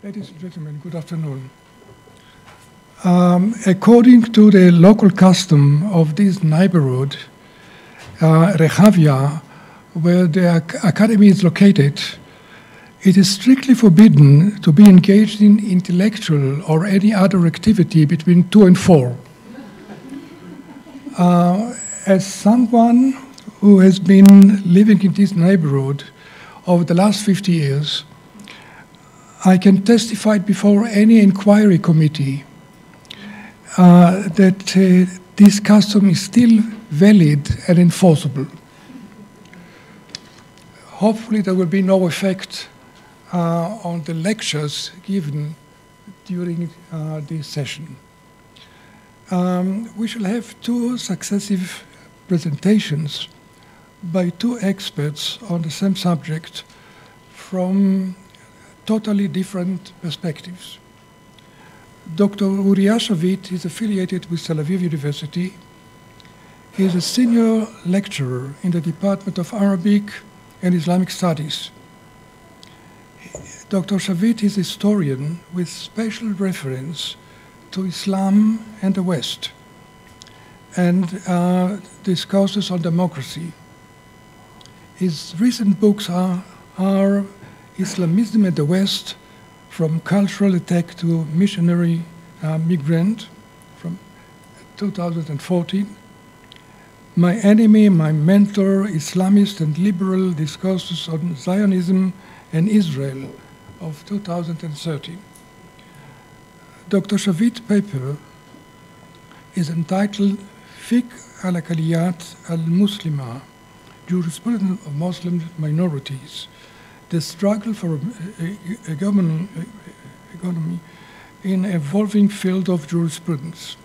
Ladies and gentlemen, good afternoon. According to the local custom of this neighborhood, Rehavia, where the academy is located, it is strictly forbidden to be engaged in intellectual or any other activity between 2 and 4. As someone who has been living in this neighborhood over the last 50 years, I can testify before any inquiry committee that this custom is still valid and enforceable. Hopefully there will be no effect on the lectures given during this session. We shall have 2 successive presentations by 2 experts on the same subject from totally different perspectives. Dr. Uriya Shavit is affiliated with Tel-Aviv University. He is a senior lecturer in the Department of Arabic and Islamic Studies. Dr. Shavit is a historian with special reference to Islam and the West and discourses on democracy. His recent books are Islamism and the West, from cultural attack to missionary migrant, from 2014. My Enemy, My Mentor, Islamist and Liberal Discourses on Zionism and Israel, of 2013. Dr. Shavit's paper is entitled Fiqh al-aqalliyya-t al-muslima, Jurisprudence of Muslim Minorities, the struggle for hegemony in an evolving field of jurisprudence.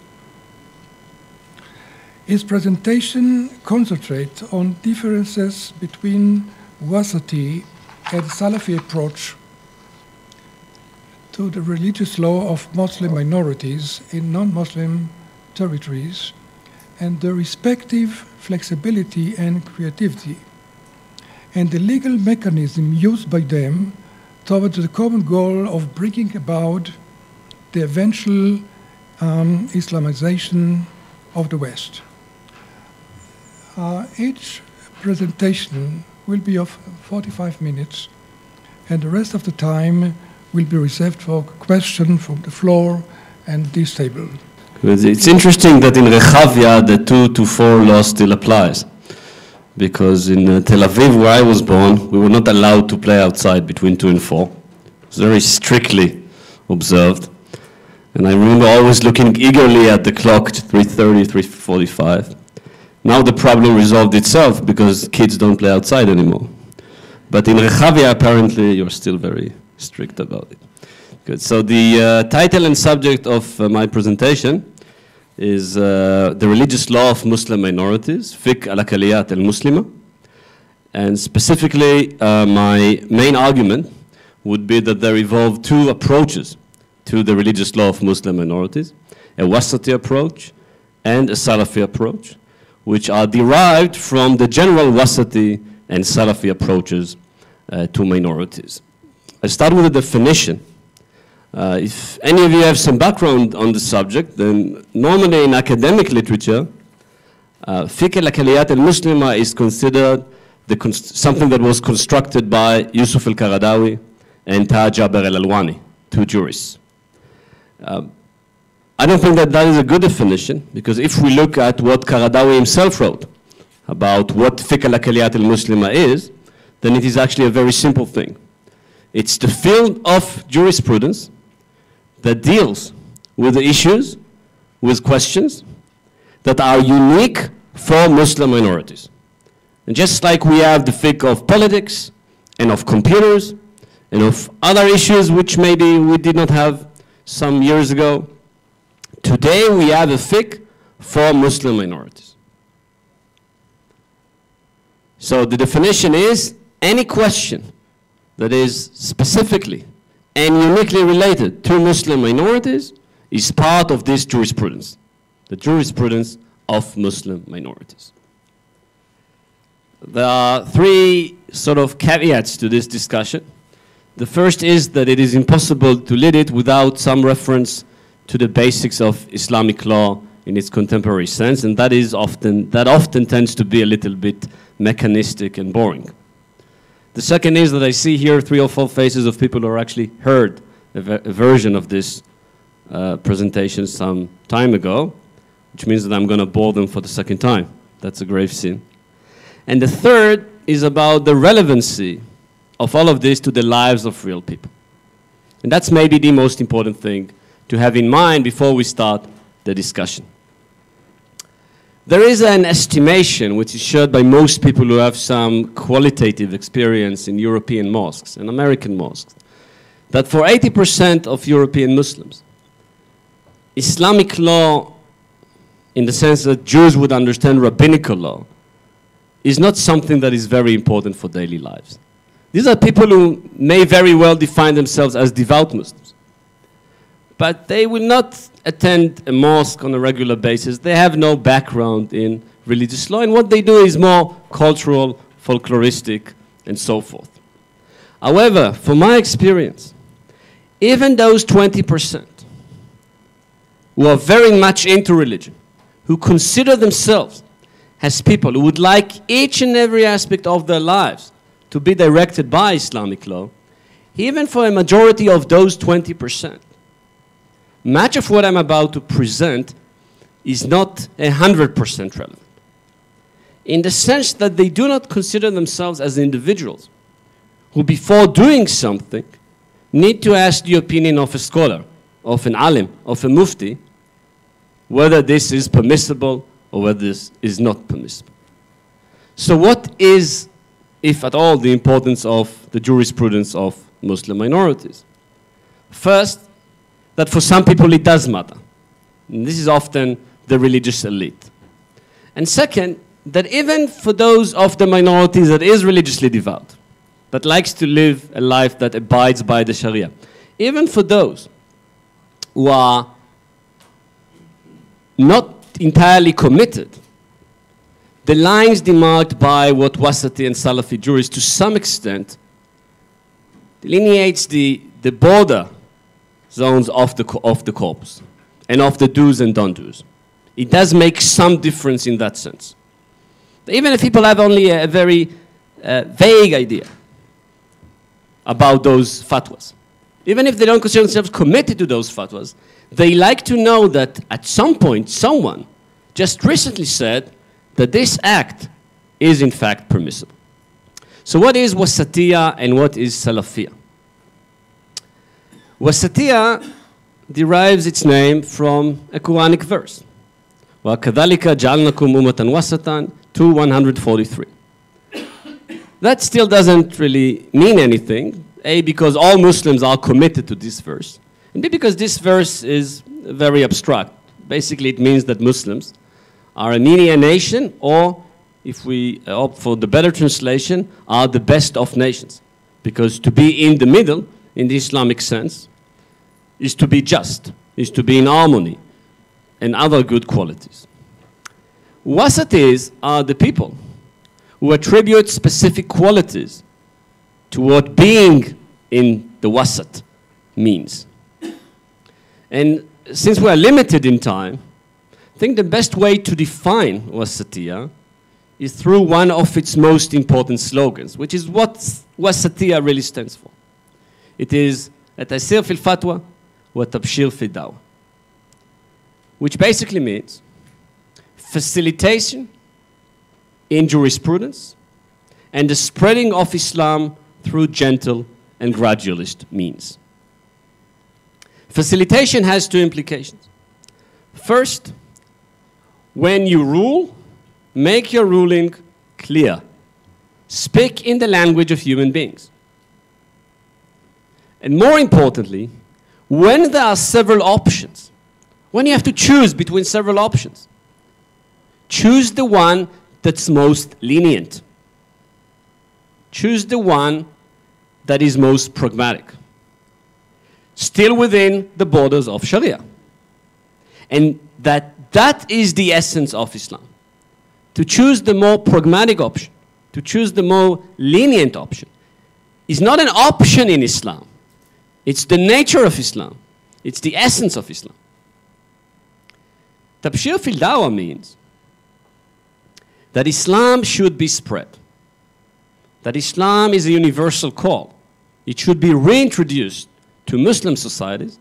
His presentation concentrates on differences between Wasati and Salafi approach to the religious law of Muslim minorities in non-Muslim territories and their respective flexibility and creativity, and the legal mechanism used by them towards the common goal of bringing about the eventual Islamization of the West. Each presentation will be of 45 minutes, and the rest of the time will be reserved for questions from the floor and this table. It's interesting that in Rehavia the 2 to 4 law still applies. Because in Tel Aviv, where I was born, we were not allowed to play outside between 2 and 4. It was very strictly observed. And I remember always looking eagerly at the clock at 3:30, 3:45. Now the problem resolved itself because kids don't play outside anymore. But in Rehavia, apparently, you're still very strict about it. Good. So the title and subject of my presentation is the religious law of Muslim minorities, Fiqh al-aqalliyya-t al-muslima. And specifically, my main argument would be that there evolved 2 approaches to the religious law of Muslim minorities, a Wasati approach and a Salafi approach, which are derived from the general Wasati and Salafi approaches to minorities. I start with a definition. If any of you have some background on the subject, then normally in academic literature, Fiqh al-aqalliyya-t al-muslima is considered something that was constructed by Yusuf al-Qaradawi and Taha Jaber al-Alwani, 2 jurists. I don't think that that is a good definition, because if we look at what Qaradawi himself wrote about what Fiqh al-aqalliyya-t al-muslima is, then it is actually a very simple thing. It's the field of jurisprudence that deals with the issues, with questions that are unique for Muslim minorities. And just like we have the fiqh of politics and of computers and of other issues which maybe we did not have some years ago, today we have a fiqh for Muslim minorities. So the definition is any question that is specifically and uniquely related to Muslim minorities is part of this jurisprudence, the jurisprudence of Muslim minorities. There are 3 sort of caveats to this discussion. The first is that it is impossible to lead it without some reference to the basics of Islamic law in its contemporary sense, and that often tends to be a little bit mechanistic and boring. The second is that I see here 3 or 4 faces of people who are actually heard a version of this presentation some time ago, which means that I'm going to bore them for the second time. That's a grave sin. And the third is about the relevancy of all of this to the lives of real people. And that's maybe the most important thing to have in mind before we start the discussion. There is an estimation which is shared by most people who have some qualitative experience in European mosques and American mosques, that for 80% of European Muslims, Islamic law, in the sense that Jews would understand rabbinical law, is not something that is very important for daily lives. These are people who may very well define themselves as devout Muslims, but they will not attend a mosque on a regular basis. They have no background in religious law, and what they do is more cultural, folkloristic, and so forth. However, from my experience, even those 20% who are very much into religion, who consider themselves as people who would like each and every aspect of their lives to be directed by Islamic law, even for a majority of those 20%, much of what I'm about to present is not 100% relevant, in the sense that they do not consider themselves as individuals who, before doing something, need to ask the opinion of a scholar, of an alim, of a mufti, whether this is permissible or whether this is not permissible. So what is, if at all, the importance of the jurisprudence of Muslim minorities? First, that for some people it does matter. And this is often the religious elite. And second, that even for those of the minorities that is religiously devout, that likes to live a life that abides by the Sharia, even for those who are not entirely committed, the lines demarked by what Wasati and Salafi jurists to some extent delineates the border zones of the corpus and of the do's and don't do's. It does make some difference in that sense. Even if people have only a very vague idea about those fatwas, even if they don't consider themselves committed to those fatwas, they like to know that at some point someone just recently said that this act is in fact permissible. So what is wasatiyya and what is salafiyya? Wasatiyya derives its name from a Quranic verse. وَكَذَلِكَ جَعَلْنَكُمْ أُمَّةً وَسَطًا 2:143. That still doesn't really mean anything. A, because all Muslims are committed to this verse. And B, because this verse is very abstract. Basically, it means that Muslims are a media nation, or, if we opt for the better translation, are the best of nations. Because to be in the middle, in the Islamic sense, is to be just, is to be in harmony, and other good qualities. Wasatis are the people who attribute specific qualities to what being in the wasat means. And since we are limited in time, I think the best way to define wasatiyya is through one of its most important slogans, which is what wasatiyya really stands for. It is at-taysir fil fatwa wa tabshir fil dawah, which basically means facilitation in jurisprudence and the spreading of Islam through gentle and gradualist means. Facilitation has two implications. First, when you rule, make your ruling clear. Speak in the language of human beings. And more importantly, when there are several options, when you have to choose between several options, choose the one that's most lenient. Choose the one that is most pragmatic, still within the borders of Sharia. And that is the essence of Islam. To choose the more pragmatic option, to choose the more lenient option, is not an option in Islam. It's the nature of Islam. It's the essence of Islam. Tabshir fil dawah means that Islam should be spread. That Islam is a universal call. It should be reintroduced to Muslim societies,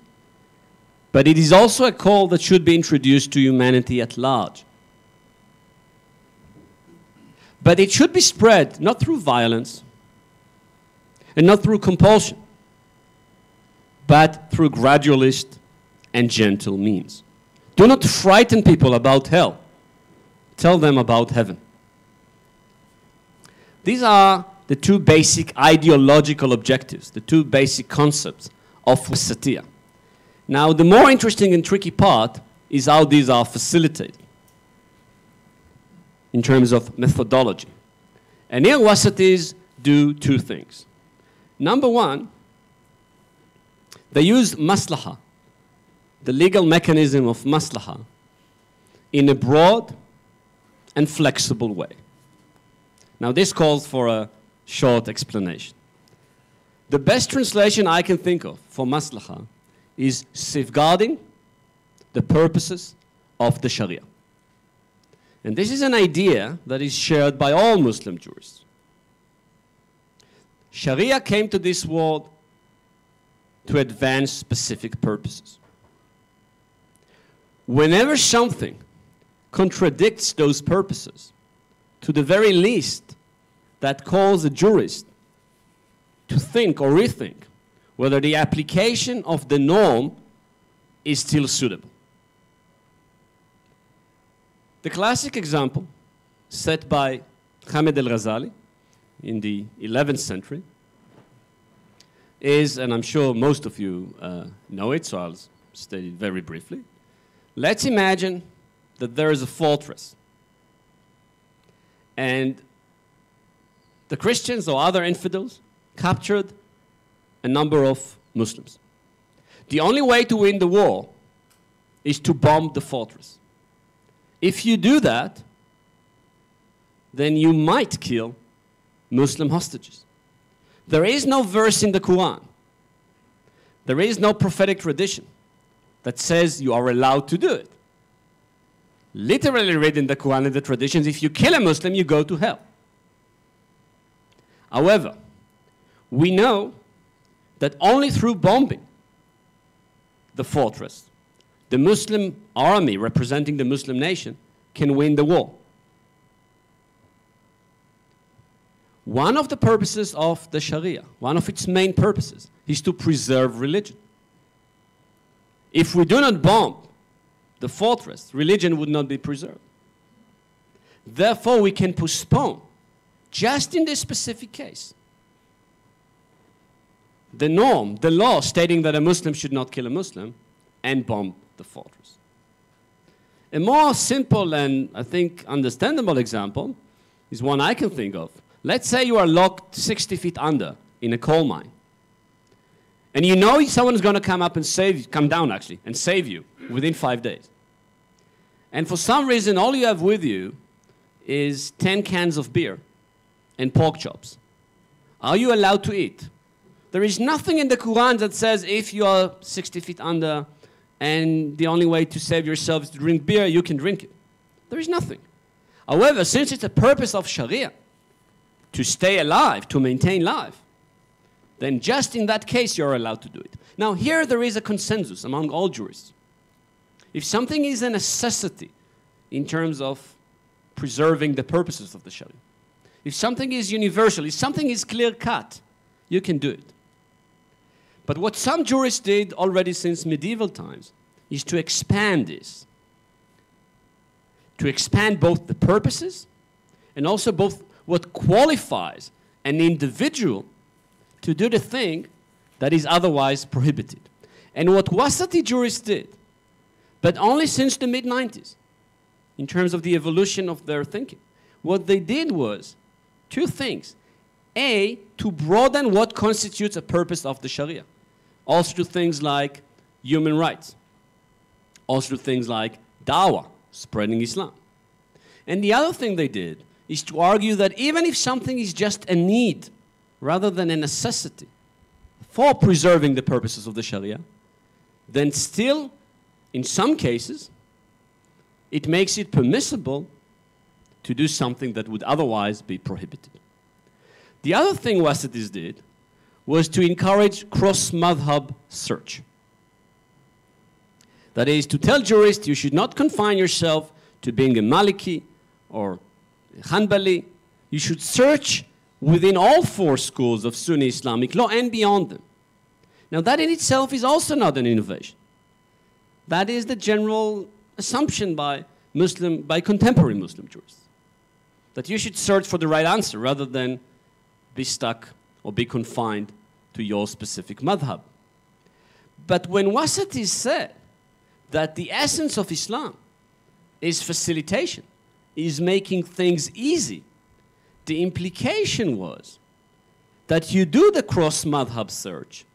but it is also a call that should be introduced to humanity at large. But it should be spread not through violence and not through compulsion, but through gradualist and gentle means. Do not frighten people about hell. Tell them about heaven. These are the two basic ideological objectives, the two basic concepts of wasatiyah. Now, the more interesting and tricky part is how these are facilitated in terms of methodology. And here wasatis do two things. Number one, they use maslaha, the legal mechanism of maslaha, in a broad and flexible way. Now, this calls for a short explanation. The best translation I can think of for maslaha is safeguarding the purposes of the Sharia. And this is an idea that is shared by all Muslim jurists. Sharia came to this world to advance specific purposes. Whenever something contradicts those purposes, to the very least, that calls a jurist to think or rethink whether the application of the norm is still suitable. The classic example set by Hamid al-Ghazali in the 11th century is, and I'm sure most of you know it, so I'll state it very briefly. Let's imagine that there is a fortress, and the Christians or other infidels captured a number of Muslims. The only way to win the war is to bomb the fortress. If you do that, then you might kill Muslim hostages. There is no verse in the Quran, there is no prophetic tradition that says you are allowed to do it. Literally read in the Quran and the traditions, if you kill a Muslim, you go to hell. However, we know that only through bombing the fortress, the Muslim army representing the Muslim nation can win the war. One of the purposes of the Sharia, one of its main purposes, is to preserve religion. If we do not bomb the fortress, religion would not be preserved. Therefore, we can postpone, just in this specific case, the norm, the law stating that a Muslim should not kill a Muslim, and bomb the fortress. A more simple and, I think, understandable example is one I can think of. Let's say you are locked 60 feet under in a coal mine. And you know someone is going to come up and save you, come down actually, and save you within 5 days. And for some reason, all you have with you is 10 cans of beer and pork chops. Are you allowed to eat? There is nothing in the Quran that says if you are 60 feet under and the only way to save yourself is to drink beer, you can drink it. There is nothing. However, since it's a purpose of Sharia to stay alive, to maintain life, then just in that case you're allowed to do it. Now here there is a consensus among all jurists. If something is a necessity in terms of preserving the purposes of the Sharia, if something is universal, if something is clear-cut, you can do it. But what some jurists did already since medieval times is to expand this. To expand both the purposes and also both what qualifies an individual to do the thing that is otherwise prohibited. And what Wasati jurists did, but only since the mid-90s, in terms of the evolution of their thinking, what they did was two things. A, to broaden what constitutes a purpose of the Sharia. Also to things like human rights. Also to things like dawah, spreading Islam. And the other thing they did is to argue that even if something is just a need rather than a necessity for preserving the purposes of the Sharia, then still, in some cases, it makes it permissible to do something that would otherwise be prohibited. The other thing Wasatis did was to encourage cross-madhab search. That is, to tell jurists you should not confine yourself to being a Maliki or Hanbali. You should search within all four schools of Sunni Islamic law and beyond them. Now that in itself is also not an innovation. That is the general assumption by contemporary Muslim jurists. That you should search for the right answer rather than be stuck or be confined to your specific madhab. But when Wasatis said that the essence of Islam is facilitation, is making things easy, the implication was that you do the cross-madhab search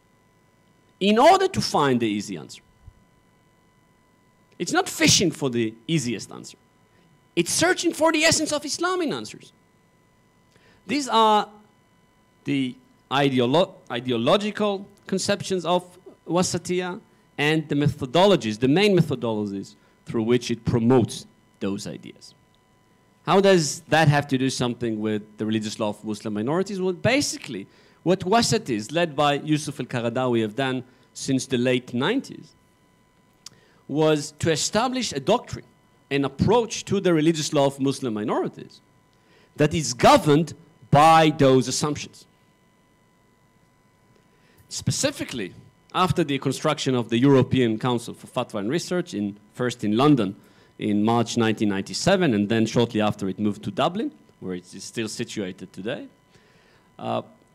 in order to find the easy answer. It's not fishing for the easiest answer. It's searching for the essence of Islam in answers. These are the ideological conceptions of Wasatiyya and the methodologies, the main methodologies through which it promotes those ideas. How does that have to do something with the religious law of Muslim minorities? Well, basically, what Wasatis, led by Yusuf al-Qaradawi, have done since the late 90s was to establish a doctrine, an approach to the religious law of Muslim minorities that is governed by those assumptions. Specifically, after the construction of the European Council for Fatwa and Research, first in London in March 1997, and then shortly after it moved to Dublin, where it is still situated today,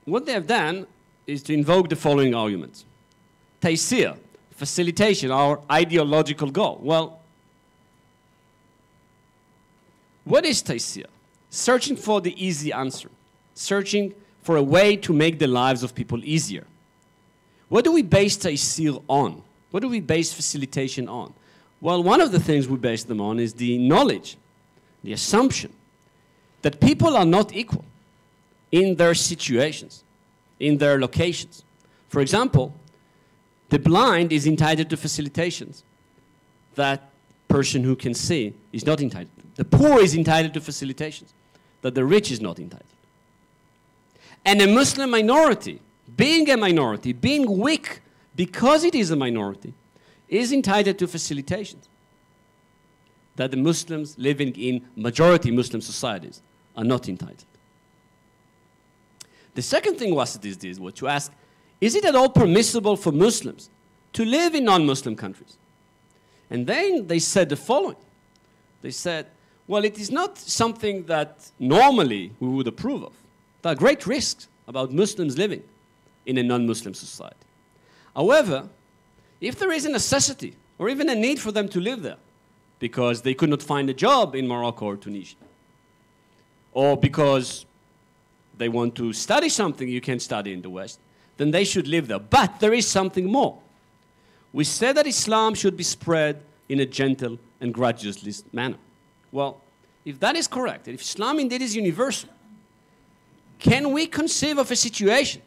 what they have done is to invoke the following arguments. Taysir, facilitation, our ideological goal. Well, what is taysir? Searching for the easy answer, searching for a way to make the lives of people easier. What do we base taysir on? What do we base facilitation on? Well, one of the things we base them on is the knowledge, the assumption that people are not equal in their situations, in their locations. For example, the blind is entitled to facilitations. That person who can see is not entitled. The poor is entitled to facilitations that the rich is not entitled. And a Muslim minority, being weak because it is a minority, is entitled to facilitations that the Muslims living in majority Muslim societies are not entitled. The second thing Wasatis did was to ask, is it at all permissible for Muslims to live in non-Muslim countries? And then they said the following. They said, well, it is not something that normally we would approve of. There are great risks about Muslims living in a non-Muslim society. However, if there is a necessity or even a need for them to live there because they could not find a job in Morocco or Tunisia, or because they want to study something you can't study in the West, then they should live there. But there is something more. We said that Islam should be spread in a gentle and gradualist manner. Well, if that is correct, if Islam indeed is universal, can we conceive of a situation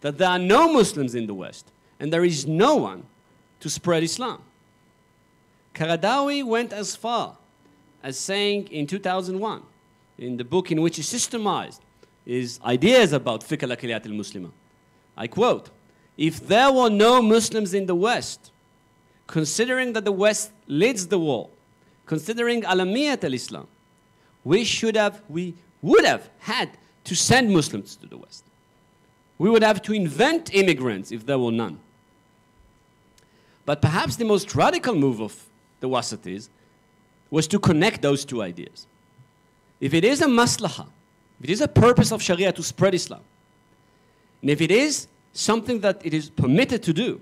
that there are no Muslims in the West and there is no one to spread Islam? Qaradawi went as far as saying in 2001, in the book in which he systemized his ideas about Fiqh al-aqalliyya-t, I quote, if there were no Muslims in the West, considering that the West leads the world, considering alamiyat al-Islam, we would have had to send Muslims to the West. We would have to invent immigrants if there were none. But perhaps the most radical move of the Wasatis was to connect those two ideas. If it is a maslaha, if it is a purpose of Sharia to spread Islam, and if it is something that it is permitted to do,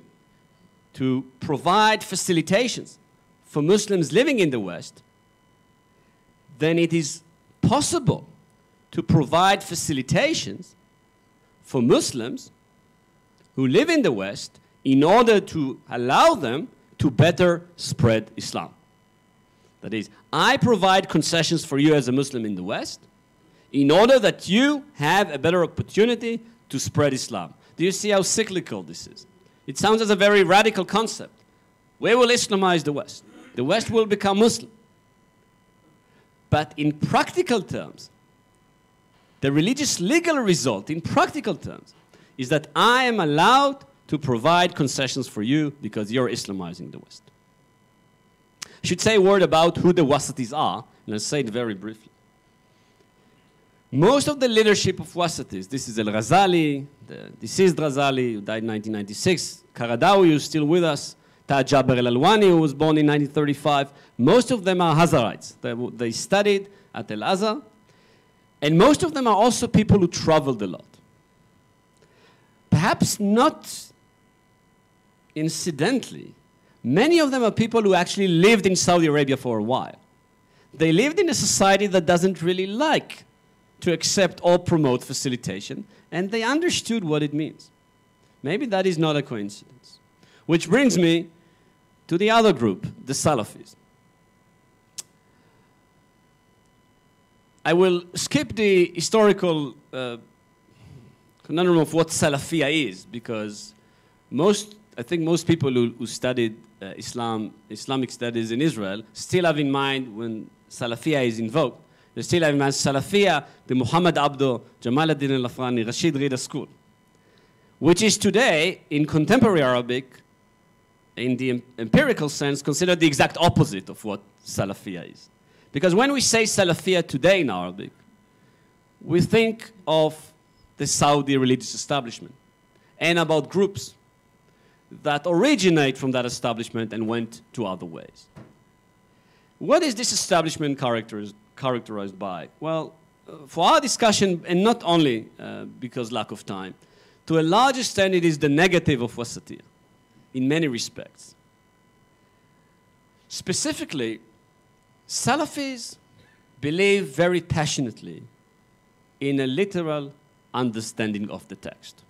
to provide facilitations for Muslims living in the West, then it is possible to provide facilitations for Muslims who live in the West in order to allow them to better spread Islam. That is, I provide concessions for you as a Muslim in the West in order that you have a better opportunity to spread Islam. Do you see how cyclical this is? It sounds as a very radical concept. We will Islamize the West. The West will become Muslim. But in practical terms, the religious legal result, in practical terms, is that I am allowed to provide concessions for you because you're Islamizing the West. I should say a word about who the Wasatis are, and I'll say it very briefly. Most of the leadership of Wasatis, this is al-Ghazali, the deceased Ghazali, who died in 1996, Qaradawi, who's still with us, Taj Jaber al-Alwani, who was born in 1935. Most of them are Hazarites. They studied at Al-Azhar. And most of them are also people who traveled a lot. Perhaps not incidentally, many of them are people who actually lived in Saudi Arabia for a while. They lived in a society that doesn't really like to accept or promote facilitation, and they understood what it means. Maybe that is not a coincidence. Which brings me to the other group, the Salafis. I will skip the historical conundrum of what Salafiyya is, because I think most people who studied Islamic studies in Israel still have in mind when Salafiyya is invoked. They still have in mind Salafiyya, the Muhammad Abdo, Jamal ad-Din al-Afghani, Rashid Rida school, which is today, in contemporary Arabic, in the empirical sense, considered the exact opposite of what Salafiyya is. Because when we say Salafiyya today in Arabic, we think of the Saudi religious establishment and about groups that originate from that establishment and went to other ways. What is this establishment characterized by? Well, for our discussion, and not only because lack of time, to a large extent it is the negative of Wasatiyya in many respects. Specifically, Salafis believe very passionately in a literal understanding of the text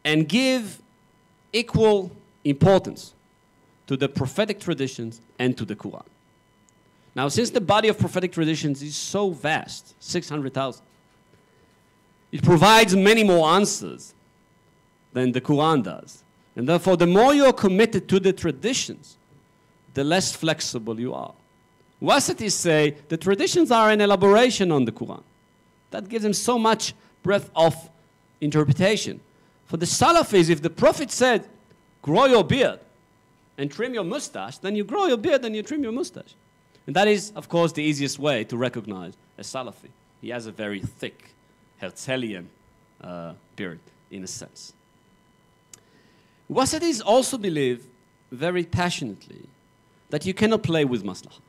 and give equal importance to the prophetic traditions and to the Quran. Now, since the body of prophetic traditions is so vast, 600,000, it provides many more answers than the Quran does. And therefore, the more you are committed to the traditions, the less flexible you are. Wasatis say the traditions are an elaboration on the Quran. That gives them so much breadth of interpretation. For the Salafis, if the Prophet said, grow your beard and trim your mustache, then you grow your beard and you trim your mustache. And that is, of course, the easiest way to recognize a Salafi. He has a very thick Herzlian beard, in a sense. Wasatis also believe very passionately that you cannot play with maslahah.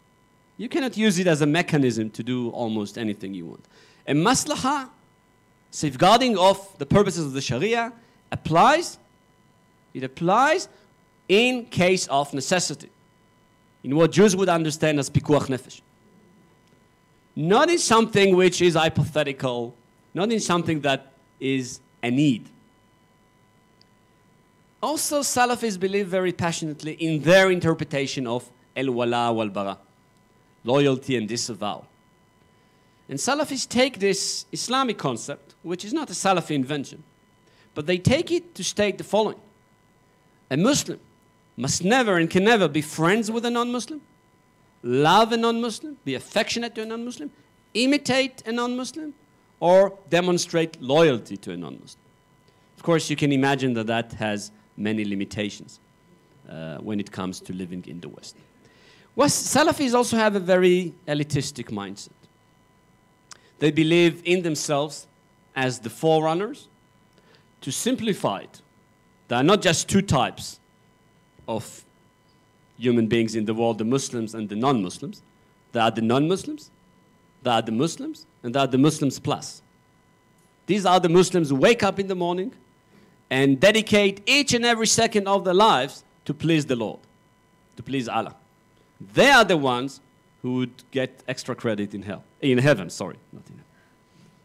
You cannot use it as a mechanism to do almost anything you want. And maslahah, safeguarding of the purposes of the Sharia, applies in case of necessity, in what Jews would understand as pikuach nefesh. Not in something which is hypothetical, not in something that is a need. Also, Salafis believe very passionately in their interpretation of al-wala wal-bara, loyalty and disavow. And Salafis take this Islamic concept, which is not a Salafi invention, but they take it to state the following. A Muslim must never and can never be friends with a non-Muslim, love a non-Muslim, be affectionate to a non-Muslim, imitate a non-Muslim, or demonstrate loyalty to a non-Muslim. Of course, you can imagine that that has many limitations when it comes to living in the West. Salafis also have a very elitistic mindset. They believe in themselves as the forerunners. To simplify it, there are not just two types of human beings in the world, the Muslims and the non-Muslims. There are the non-Muslims, there are the Muslims, and there are the Muslims plus. These are the Muslims who wake up in the morning and dedicate each and every second of their lives to please the Lord, to please Allah. They are the ones who would get extra credit in heaven, sorry, not in heaven.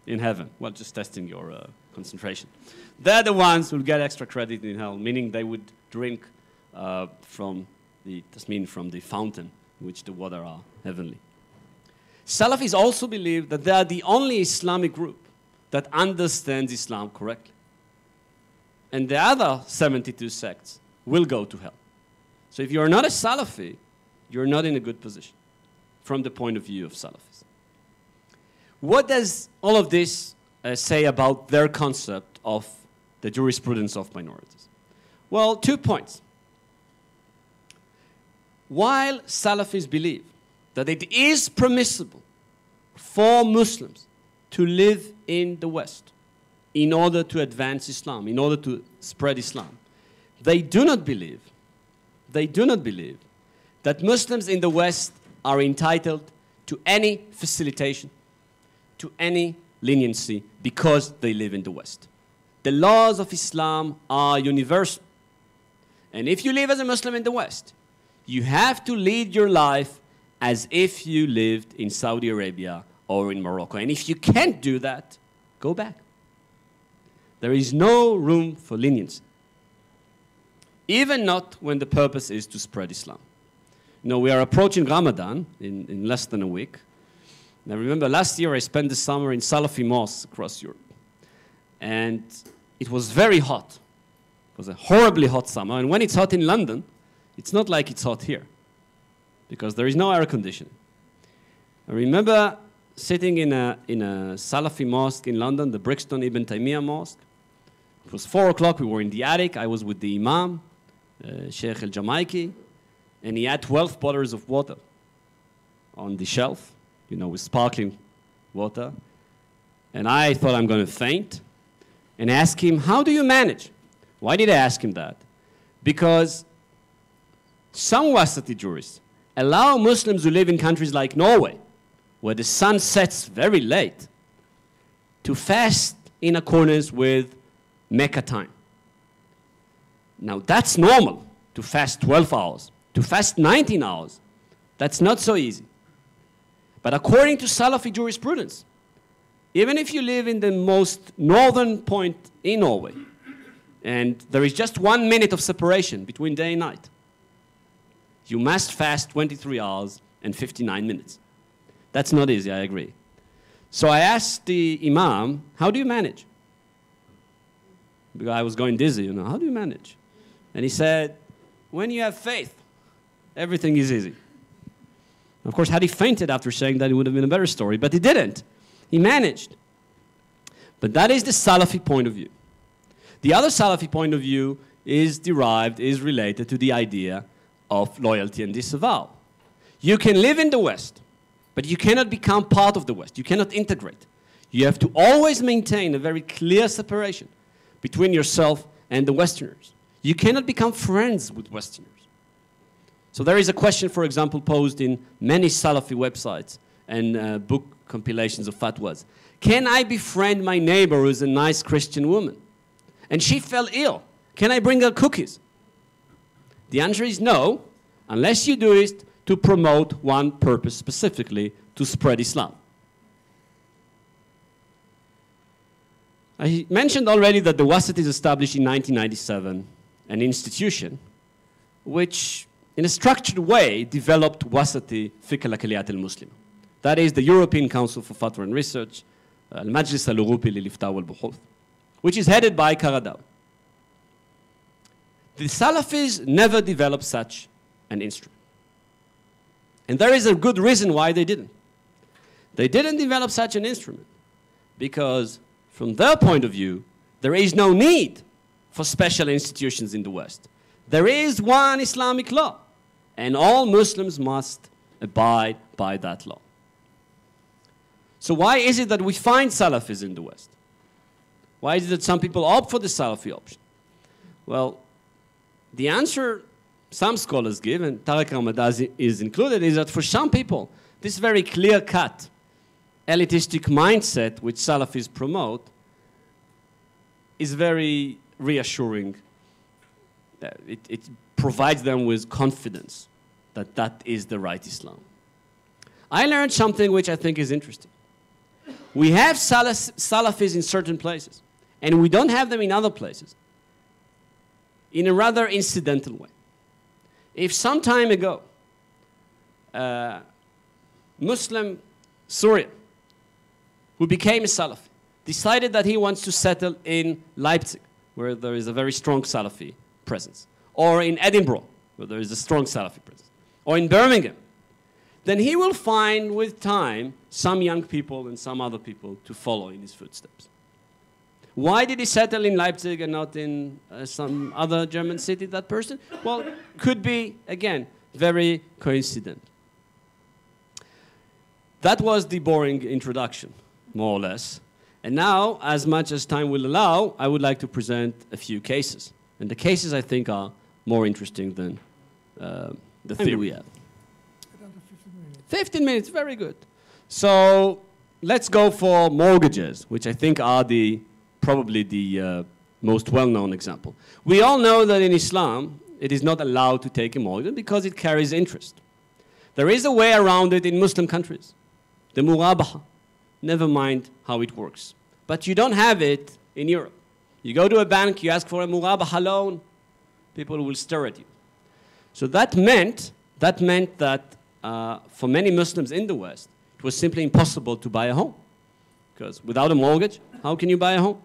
In heaven, well, just testing your concentration. They're the ones who will get extra credit in hell, meaning they would drink from the fountain in which the water are heavenly. Salafis also believe that they are the only Islamic group that understands Islam correctly. And the other 72 sects will go to hell. So if you're not a Salafi, you're not in a good position from the point of view of Salafis. What does all of this say about their concept of the jurisprudence of minorities? Well, 2 points. While Salafis believe that it is permissible for Muslims to live in the West in order to advance Islam, in order to spread Islam, they do not believe that Muslims in the West are entitled to any facilitation, to any leniency because they live in the West. The laws of Islam are universal. And if you live as a Muslim in the West, you have to lead your life as if you lived in Saudi Arabia or in Morocco. And if you can't do that, go back. There is no room for leniency, even not when the purpose is to spread Islam. You know, we are approaching Ramadan in less than a week. And I remember last year I spent the summer in Salafi mosques across Europe. And it was very hot. It was a horribly hot summer. And when it's hot in London, it's not like it's hot here, because there is no air conditioning. I remember sitting in a Salafi mosque in London, the Brixton Ibn Taymiyyah Mosque. It was 4 o'clock, we were in the attic, I was with the Imam, Sheikh al-Jamaiki, and he had 12 bottles of water on the shelf, you know, with sparkling water. And I thought I'm going to faint, and asked him, how do you manage? Why did I ask him that? Because some Wasati jurists allow Muslims who live in countries like Norway, where the sun sets very late, to fast in accordance with Mecca time. Now that's normal, to fast 12 hours. To fast 19 hours, that's not so easy. But according to Salafi jurisprudence, even if you live in the most northern point in Norway, and there is just 1 minute of separation between day and night, you must fast 23 hours and 59 minutes. That's not easy, I agree. So I asked the Imam, how do you manage? Because I was going dizzy, you know, how do you manage? And he said, when you have faith, everything is easy. Of course, had he fainted after saying that, it would have been a better story, but he didn't. He managed. But that is the Salafi point of view. The other Salafi point of view is related to the idea of loyalty and disavow. You can live in the West, but you cannot become part of the West. You cannot integrate. You have to always maintain a very clear separation between yourself and the Westerners. You cannot become friends with Westerners. So there is a question, for example, posed in many Salafi websites and book compilations of fatwas. Can I befriend my neighbor who is a nice Christian woman? And she fell ill. Can I bring her cookies? The answer is no, unless you do it to promote one purpose specifically, to spread Islam. I mentioned already that the Wasatis established in 1997 an institution which, in a structured way, developed Wasati Fiqh al-aqalliyya-t al-muslima. That is the European Council for Fatwa and Research, al-Majlis al-Urupi lil-Ifta wal-Buhuth, which is headed by Qaradawi. The Salafis never developed such an instrument. And there is a good reason why they didn't. They didn't develop such an instrument because, from their point of view, there is no need for special institutions in the West. There is one Islamic law, and all Muslims must abide by that law. So why is it that we find Salafis in the West? Why is it that some people opt for the Salafi option? Well, the answer some scholars give, and Tariq Ramadan is included, is that for some people, this very clear-cut, elitistic mindset which Salafis promote is very reassuring. It provides them with confidence that that is the right Islam. I learned something which I think is interesting. We have Salafis in certain places, and we don't have them in other places, in a rather incidental way. If some time ago, Muslim Syrian who became a Salafi decided that he wants to settle in Leipzig, where there is a very strong Salafi presence, or in Edinburgh, where there is a strong Salafi presence, or in Birmingham, then he will find with time some young people and some other people to follow in his footsteps. Why did he settle in Leipzig and not in some other German city, that person? Well, could be, again, very coincident. That was the boring introduction, more or less. And now, as much as time will allow, I would like to present a few cases. And the cases, I think, are more interesting than the theory we have. 15 minutes, very good. So let's go for mortgages, which I think are probably the most well-known example. We all know that in Islam, it is not allowed to take a mortgage because it carries interest. There is a way around it in Muslim countries. The murabaha. Never mind how it works. But you don't have it in Europe. You go to a bank, you ask for a murabaha loan, people will stare at you. So that meant that for many Muslims in the West, it was simply impossible to buy a home. Because without a mortgage, how can you buy a home?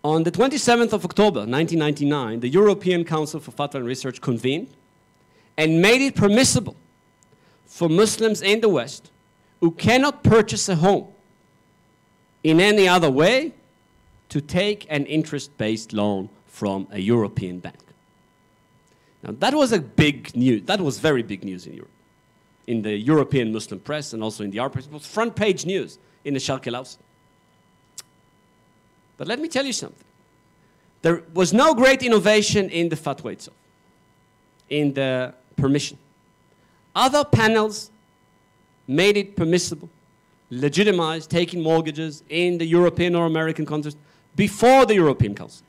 On the 27th of October, 1999, the European Council for Fatwa and Research convened and made it permissible for Muslims in the West who cannot purchase a home in any other way to take an interest-based loan from a European bank. Now, that was a big news. That was very big news in Europe, in the European Muslim press and also in the Arab press. It was front-page news in the Sharq al-Awsat. But let me tell you something. There was no great innovation in the fatwa itself, in the permission. Other panels made it permissible, legitimized taking mortgages in the European or American context before the European Council.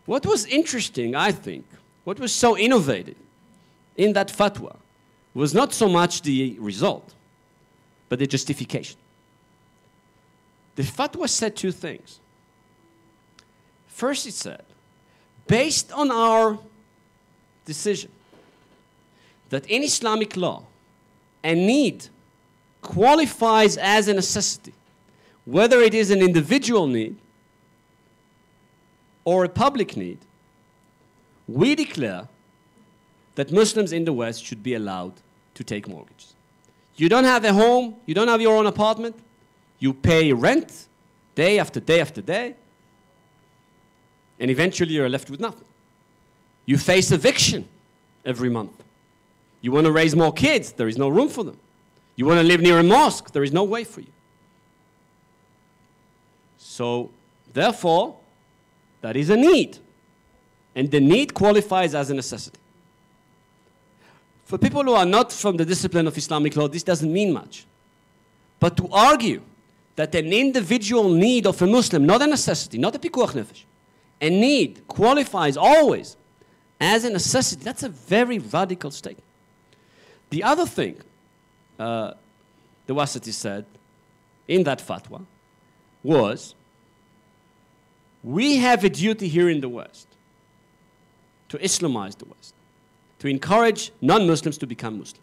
What was interesting, I think, what was so innovative in that fatwa was not so much the result, but the justification. The fatwa said two things. First, it said, based on our decision that in Islamic law, a need qualifies as a necessity, whether it is an individual need or a public need, we declare that Muslims in the West should be allowed to take mortgages. You don't have a home, you don't have your own apartment, you pay rent day after day after day, and eventually you're left with nothing. You face eviction every month. You want to raise more kids, there is no room for them. You want to live near a mosque, there is no way for you. So, therefore, that is a need. And the need qualifies as a necessity. For people who are not from the discipline of Islamic law, this doesn't mean much. But to argue that an individual need of a Muslim, not a necessity, not a pikuach nefesh, a need qualifies always as a necessity, that's a very radical statement. The other thing the Wasati said in that fatwa was, we have a duty here in the West to Islamize the West, to encourage non-Muslims to become Muslim.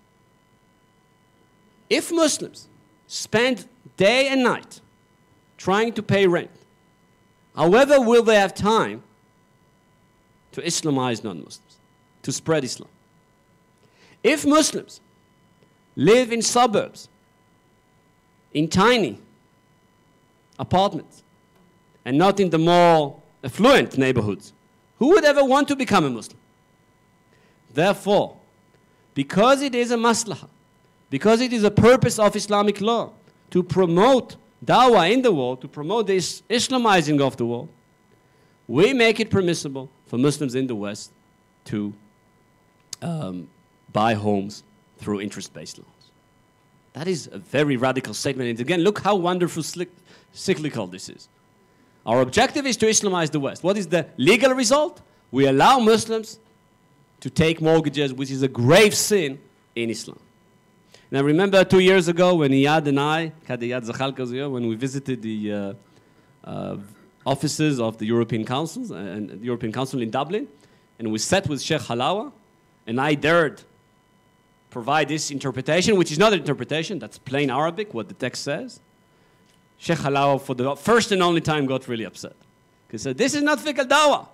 If Muslims spend day and night trying to pay rent, however will they have time to Islamize non-Muslims, to spread Islam? If Muslims live in suburbs, in tiny apartments, and not in the more affluent neighborhoods, who would ever want to become a Muslim? Therefore, because it is a maslahah, because it is a purpose of Islamic law to promote dawah in the world, to promote this Islamizing of the world, we make it permissible for Muslims in the West to buy homes through interest-based loans. That is a very radical statement. And again, look how wonderful cyclical this is. Our objective is to Islamize the West. What is the legal result? We allow Muslims to take mortgages, which is a grave sin in Islam. Now, remember 2 years ago when Iyad and I, Iyad Zahalka was here, when we visited the offices of the European Council and the European Council in Dublin, and we sat with Sheikh Halawa, and I dared provide this interpretation, which is not an interpretation, that's plain Arabic, what the text says. Sheikh Halawa, for the first and only time, got really upset. He said, this is not fiqh al-dawah.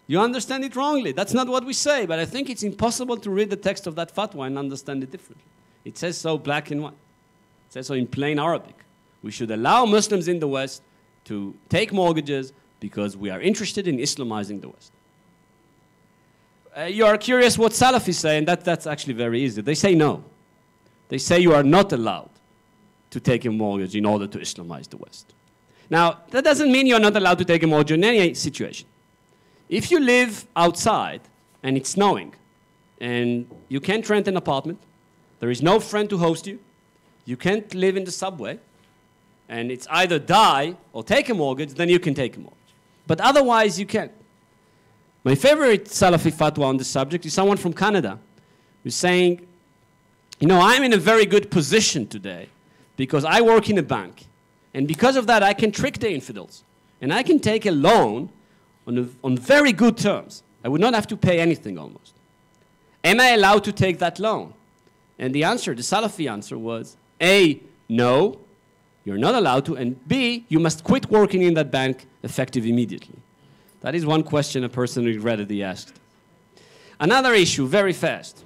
You understand it wrongly. That's not what we say, but I think it's impossible to read the text of that fatwa and understand it differently. It says so black and white. It says so in plain Arabic. We should allow Muslims in the West to take mortgages because we are interested in Islamizing the West. You are curious what Salafists say, and that's actually very easy. They say no. They say you are not allowed to take a mortgage in order to Islamize the West. Now, that doesn't mean you're not allowed to take a mortgage in any situation. If you live outside and it's snowing and you can't rent an apartment, there is no friend to host you, you can't live in the subway, and it's either die or take a mortgage, then you can take a mortgage. But otherwise, you can't. My favorite Salafi fatwa on this subject is someone from Canada who's saying, you know, I'm in a very good position today because I work in a bank. And because of that, I can trick the infidels. And I can take a loan on very good terms. I would not have to pay anything almost. Am I allowed to take that loan? And the answer, the Salafi answer was, A, no, you're not allowed to, and B, you must quit working in that bank effective immediately. That is one question a person regrettably asked. Another issue, very fast.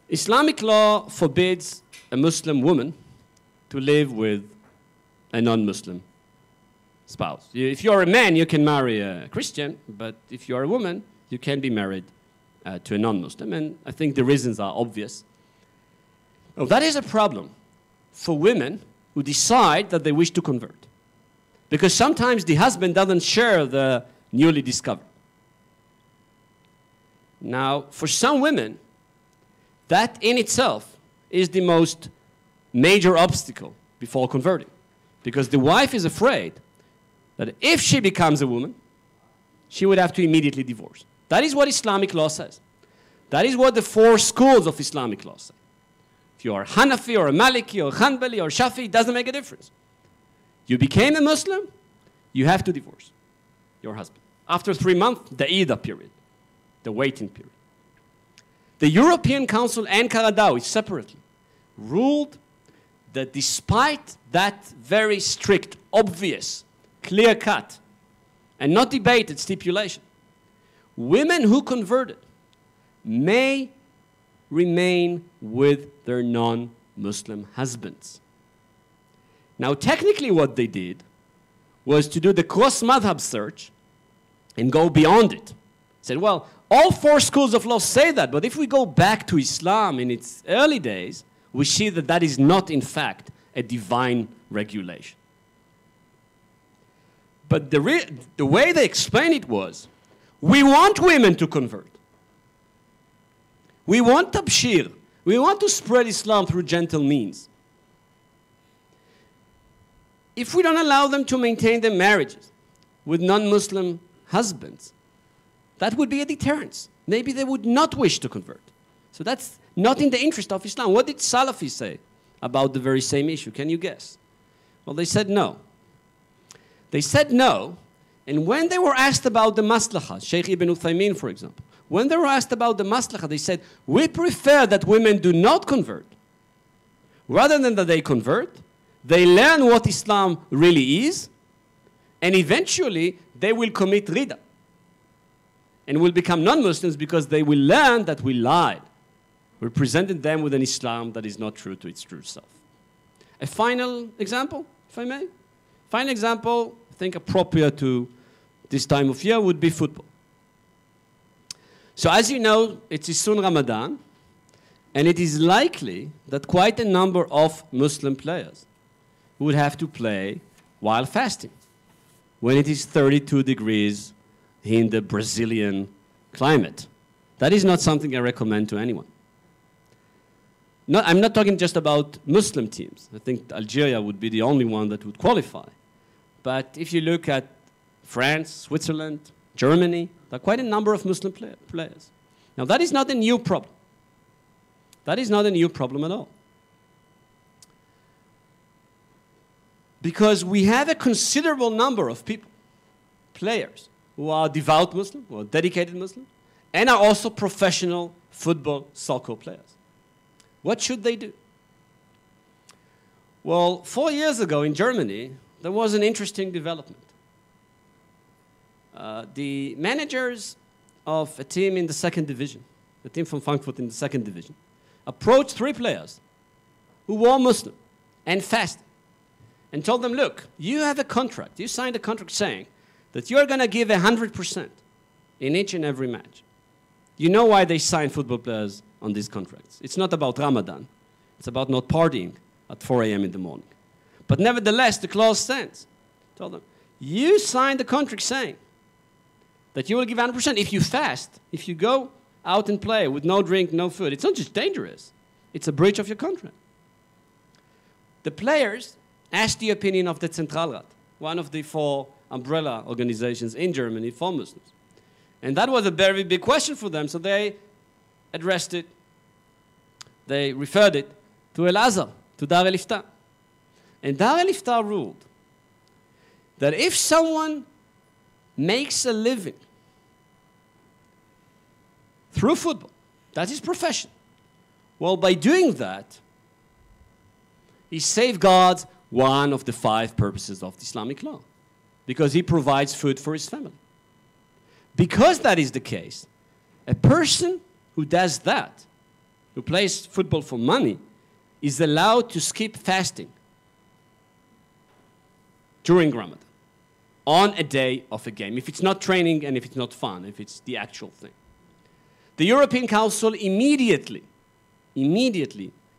Islamic law forbids a Muslim woman to live with a non-Muslim spouse. If you're a man, you can marry a Christian, but if you're a woman, you can be married to a non-Muslim, and I think the reasons are obvious. Well, that is a problem for women who decide that they wish to convert, because sometimes the husband doesn't share the newly discovered. Now, for some women, that in itself is the most major obstacle before converting, because the wife is afraid that if she becomes a woman, she would have to immediately divorce. That is what Islamic law says. That is what the four schools of Islamic law say. If you are Hanafi or a Maliki or Hanbali or Shafi, it doesn't make a difference. You became a Muslim, you have to divorce your husband. After 3 months, the Iyad period, the waiting period. The European Council and Qaradawi separately ruled that despite that very strict, obvious, clear-cut, and not debated stipulation, women who converted may remain with their non-Muslim husbands. Now, technically what they did was to do the cross-madhab search and go beyond it. Said, well, all four schools of law say that, but if we go back to Islam in its early days, we see that that is not, in fact, a divine regulation. But the way they explained it was, we want women to convert. We want tabshir. We want to spread Islam through gentle means. If we don't allow them to maintain their marriages with non-Muslim husbands, that would be a deterrence. Maybe they would not wish to convert. So that's not in the interest of Islam. What did Salafis say about the very same issue? Can you guess? Well, they said no. They said no, and when they were asked about the maslahah, Sheikh Ibn Uthaymeen, for example, when they were asked about the maslahah, they said, we prefer that women do not convert. Rather than that they convert, they learn what Islam really is, and eventually they will commit rida and will become non-Muslims because they will learn that we lied. We presented them with an Islam that is not true to its true self. A final example, if I may? Final example, I think appropriate to this time of year, would be football. So as you know, it's soon Ramadan, and it is likely that quite a number of Muslim players would have to play while fasting, when it is 32 degrees in the Brazilian climate. That is not something I recommend to anyone. No, I'm not talking just about Muslim teams. I think Algeria would be the only one that would qualify. But if you look at France, Switzerland, Germany, there are quite a number of Muslim players. Now, that is not a new problem. That is not a new problem at all. Because we have a considerable number of people, players, who are devout Muslim, who are dedicated Muslim, and are also professional football, soccer players. What should they do? Well, 4 years ago in Germany, there was an interesting development. The managers of a team in the second division, a team from Frankfurt in the second division, approached 3 players who were Muslim and fasted and told them, look, you have a contract. You signed a contract saying that you're going to give 100% in each and every match. You know why they sign football players on these contracts. It's not about Ramadan. It's about not partying at 4 a.m. in the morning. But nevertheless, the clause stands. Told them, you signed the contract saying that you will give 100% if you fast, if you go out and play with no drink, no food. It's not just dangerous. It's a breach of your contract. The players asked the opinion of the Zentralrat, one of the 4 umbrella organizations in Germany for Muslims. And that was a very big question for them, so they addressed it, they referred it to Al-Azhar, to Dar el-Ifta. And Dar el-Ifta ruled that if someone makes a living through football, that's his profession, well, by doing that, he safeguards one of the 5 purposes of the Islamic law, because he provides food for his family. Because that is the case, a person who does that, who plays football for money, is allowed to skip fasting during Ramadan on a day of a game, if it's not training and if it's not fun, if it's the actual thing. The European Council immediately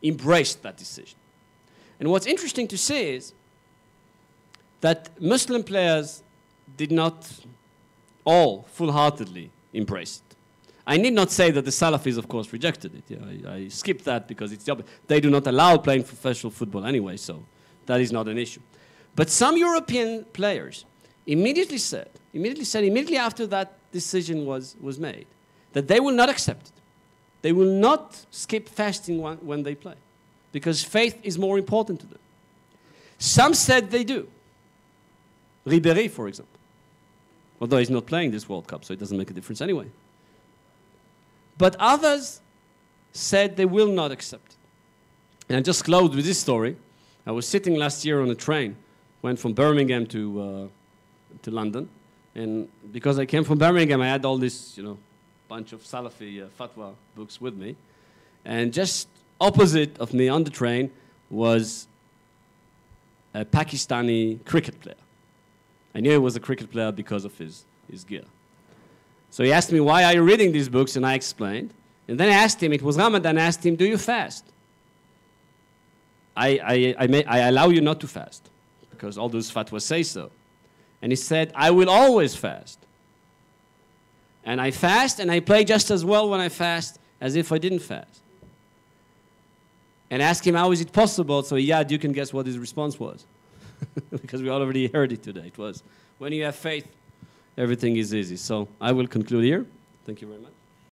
embraced that decision. And what's interesting to see is that Muslim players did not all full-heartedly embrace it. I need not say that the Salafis, of course, rejected it. Yeah, I skipped that because it's they do not allow playing professional football anyway, so that is not an issue. But some European players immediately after that decision was made, that they will not accept it. They will not skip fasting when they play, because faith is more important to them. Some said they do. Ribéry, for example. Although he's not playing this World Cup, so it doesn't make a difference anyway. But others said they will not accept it. And I just closed with this story. I was sitting last year on a train, went from Birmingham to London. And because I came from Birmingham, I had all this, bunch of Salafi fatwa books with me. And just opposite of me on the train was a Pakistani cricket player. I knew he was a cricket player because of his gear. So he asked me, why are you reading these books? And I explained. And then I asked him, it was Ramadan, I asked him, do you fast? I allow you not to fast, because all those fatwas say so. And he said, I will always fast. And I fast, and I play just as well when I fast as if I didn't fast. And I asked him, how is it possible? So Iyad, you can guess what his response was. Because we already heard it today. It was, when you have faith, everything is easy. So I will conclude here. Thank you very much.